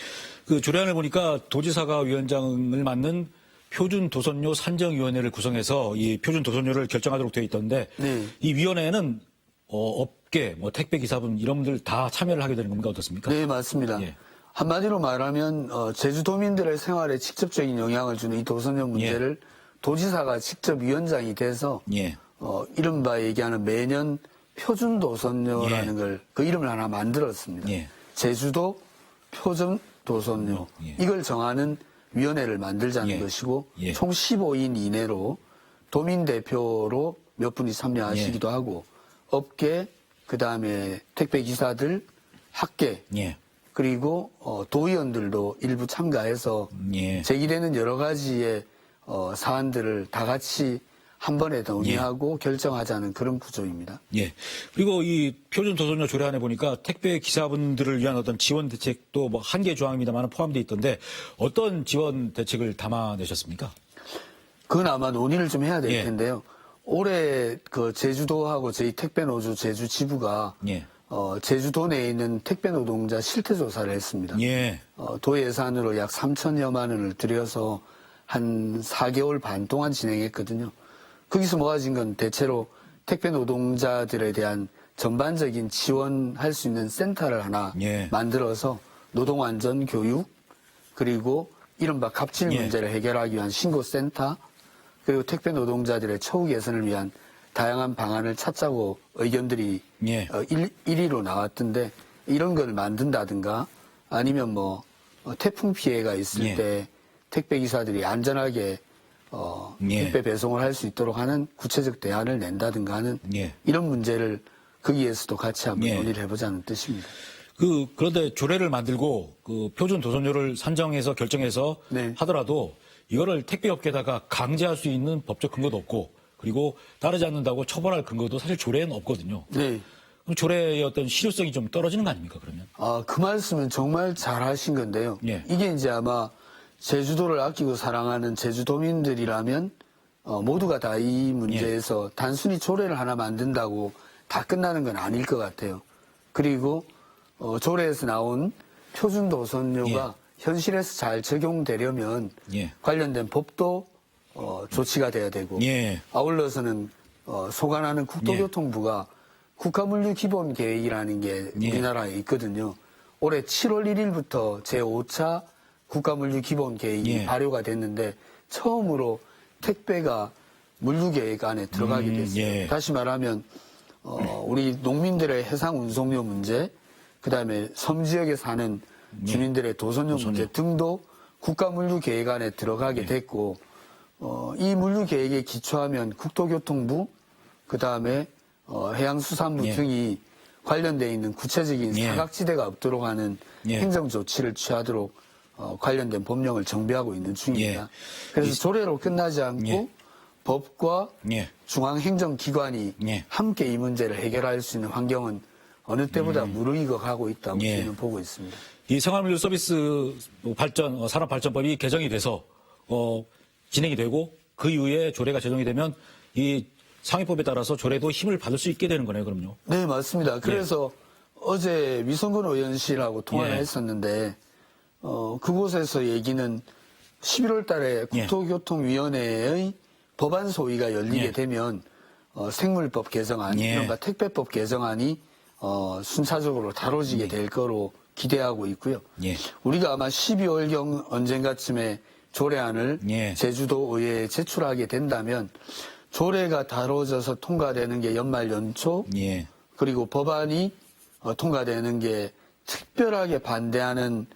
그 조례안을 보니까 도지사가 위원장을 맡는 표준 도선료 산정위원회를 구성해서 이 표준 도선료를 결정하도록 되어 있던데 이 위원회에는 업계, 뭐 택배 기사분 이런 분들 다 참여를 하게 되는 겁니까 어떻습니까? 네, 맞습니다. 한마디로 말하면 제주도민들의 생활에 직접적인 영향을 주는 이 도선료 문제를 도지사가 직접 위원장이 돼서 이른바 얘기하는 매년 표준 도선료라는 걸 그 이름을 하나 만들었습니다. 제주도 표준 도선료 이걸 정하는 위원회를 만들자는 것이고 총 15인 이내로 도민 대표로 몇 분이 참여하시기도 하고 업계 그다음에 택배 기사들 학계 그리고 도의원들도 일부 참가해서 제기되는 여러 가지의 사안들을 다 같이 한 번에 논의하고 결정하자는 그런 구조입니다. 그리고 이 표준 도선료 조례안에 보니까 택배 기사분들을 위한 어떤 지원 대책도 뭐 한 개 조항입니다만 포함되어 있던데 어떤 지원 대책을 담아내셨습니까? 그건 아마 논의를 좀 해야 될 텐데요. 올해 그 제주도하고 저희 택배노조 제주 지부가 제주도 내에 있는 택배 노동자 실태 조사를 했습니다. 도 예산으로 약 3천여만 원을 들여서 한 4개월 반 동안 진행했거든요. 거기서 모아진 건 대체로 택배 노동자들에 대한 전반적인 지원할 수 있는 센터를 하나 만들어서 노동안전 교육 그리고 이른바 갑질 문제를 해결하기 위한 신고센터 그리고 택배 노동자들의 처우 개선을 위한 다양한 방안을 찾자고 의견들이 1위로 나왔던데 이런 걸 만든다든가 아니면 뭐 태풍 피해가 있을 때 택배 기사들이 안전하게 택배 배송을 할 수 있도록 하는 구체적 대안을 낸다든가 하는 이런 문제를 거기에서도 같이 한번 논의를 해보자는 뜻입니다. 그런데 조례를 만들고 그 표준 도선료를 산정해서 결정해서 하더라도 이거를 택배업계에다가 강제할 수 있는 법적 근거도 없고 그리고 따르지 않는다고 처벌할 근거도 사실 조례에는 없거든요. 그럼 조례의 어떤 실효성이 좀 떨어지는 거 아닙니까 그러면? 그 말씀은 정말 잘 하신 건데요. 이게 이제 아마 제주도를 아끼고 사랑하는 제주도민들이라면 모두가 다 이 문제에서 단순히 조례를 하나 만든다고 다 끝나는 건 아닐 것 같아요. 그리고 조례에서 나온 표준 도선료가 현실에서 잘 적용되려면 관련된 법도 조치가 돼야 되고 아울러서는 소관하는 국토교통부가 국가물류기본계획이라는 게 우리나라에 있거든요. 올해 7월 1일부터 제5차 국가물류기본계획이 발효가 됐는데 처음으로 택배가 물류계획 안에 들어가게 됐어요. 다시 말하면 우리 농민들의 해상운송료 문제 그다음에 섬지역에 사는 주민들의 도선료 문제 등도 국가물류계획 안에 들어가게 됐고 이 물류계획에 기초하면 국토교통부 그다음에 해양수산부 등이 관련돼 있는 구체적인 예. 사각지대가 없도록 하는 예. 행정 조치를 취하도록 관련된 법령을 정비하고 있는 중입니다. 예. 그래서 조례로 끝나지 않고 예. 법과 예. 중앙행정기관이 예. 함께 이 문제를 해결할 수 있는 환경은 어느 때보다 무르익어 가고 있다고 예. 저는 보고 있습니다. 이 생활물류 서비스 발전, 산업발전법이 개정이 돼서, 진행이 되고, 그 이후에 조례가 제정이 되면, 이 상위법에 따라서 조례도 힘을 받을 수 있게 되는 거네요, 그럼요. 네, 맞습니다. 그래서 어제 위성근 의원실하고 통화를 예. 했었는데, 그곳에서 얘기는 11월 달에 예. 국토교통위원회의 법안 소위가 열리게 예. 되면, 생물법 개정안, 예. 이른바 택배법 개정안이, 순차적으로 다뤄지게 될 거로 기대하고 있고요. 예. 우리가 아마 12월경 언젠가쯤에 조례안을 예. 제주도 의회에 제출하게 된다면 조례가 다뤄져서 통과되는 게 연말 연초 예. 그리고 법안이 통과되는 게 특별하게 반대하는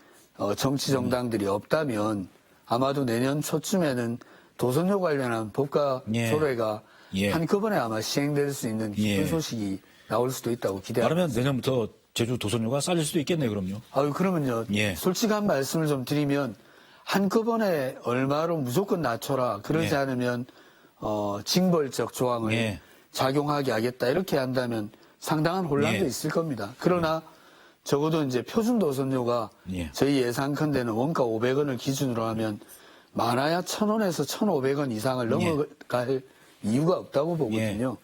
정치 정당들이 없다면 아마도 내년 초쯤에는 도선료 관련한 법과 예. 조례가 예. 한꺼번에 아마 시행될 수 있는 기쁜 예. 소식이 나올 수도 있다고 기대합니다. 말하면 내년부터 제주 도선료가 싸질 수도 있겠네요, 그럼요. 아유, 그러면요. 예. 솔직한 말씀을 좀 드리면, 한꺼번에 얼마로 무조건 낮춰라. 그러지 예. 않으면, 징벌적 조항을 예. 작용하게 하겠다. 이렇게 한다면 상당한 혼란도 예. 있을 겁니다. 그러나 적어도 이제 표준 도선료가 예. 저희 예상컨대는 원가 500원을 기준으로 하면 많아야 1,000원에서 1,500원 이상을 넘어갈 이유가 없다고 보거든요.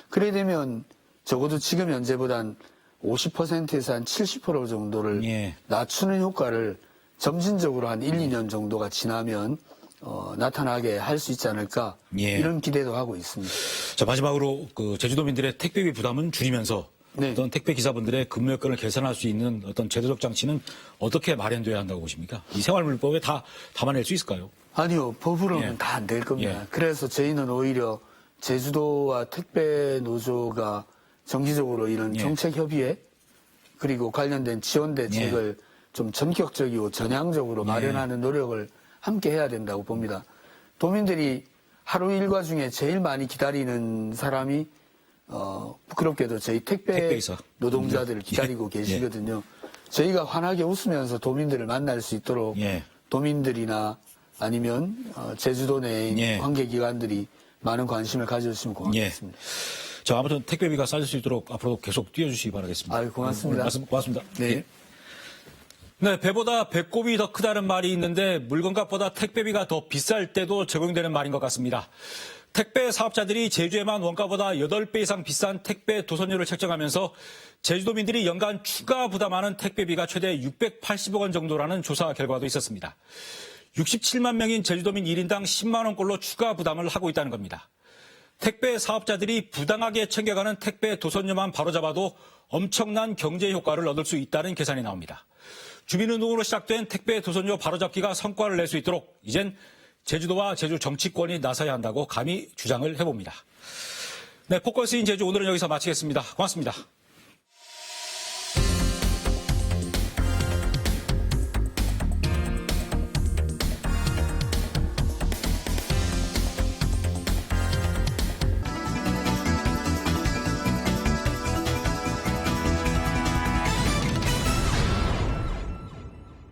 그래 되면 적어도 지금 현재보단 50%에서 한 70% 정도를 예. 낮추는 효과를 점진적으로 한 1, 2년 정도가 지나면 나타나게 할 수 있지 않을까 예. 이런 기대도 하고 있습니다. 자, 마지막으로 그 제주도민들의 택배비 부담은 줄이면서 네. 어떤 택배 기사분들의 근무 여건을 개선할 수 있는 어떤 제도적 장치는 어떻게 마련돼야 한다고 보십니까? 이 생활물법에 다 담아낼 수 있을까요? 아니요, 법으로는 예. 다 안 될 겁니다. 예. 그래서 저희는 오히려 제주도와 택배 노조가 정기적으로 이런 예. 정책 협의회 그리고 관련된 지원 대책을 좀 전격적이고 전향적으로 마련하는 노력을 함께 해야 된다고 봅니다. 도민들이 하루 일과 중에 제일 많이 기다리는 사람이 부끄럽게도 저희 택배 택배기사. 노동자들을 기다리고 예. 계시거든요. 저희가 환하게 웃으면서 도민들을 만날 수 있도록 예. 도민들이나 아니면 제주도 내에 있는 예. 관계기관들이 많은 관심을 가져주시면 고맙겠습니다. 자, 아무튼 택배비가 싸질 수 있도록 앞으로 계속 뛰어주시기 바라겠습니다. 아유, 고맙습니다. 말씀 고맙습니다. 네. 예. 네, 배보다 배꼽이 더 크다는 말이 있는데 물건값보다 택배비가 더 비쌀 때도 적용되는 말인 것 같습니다. 택배 사업자들이 제주에만 원가보다 8배 이상 비싼 택배 도선료를 책정하면서 제주도민들이 연간 추가 부담하는 택배비가 최대 680억 원 정도라는 조사 결과도 있었습니다. 67만 명인 제주도민 1인당 10만 원꼴로 추가 부담을 하고 있다는 겁니다. 택배 사업자들이 부당하게 챙겨가는 택배 도선료만 바로잡아도 엄청난 경제 효과를 얻을 수 있다는 계산이 나옵니다. 주민운동으로 시작된 택배 도선료 바로잡기가 성과를 낼 수 있도록 이젠 제주도와 제주 정치권이 나서야 한다고 감히 주장을 해봅니다. 네, 포커스인 제주 오늘은 여기서 마치겠습니다. 고맙습니다.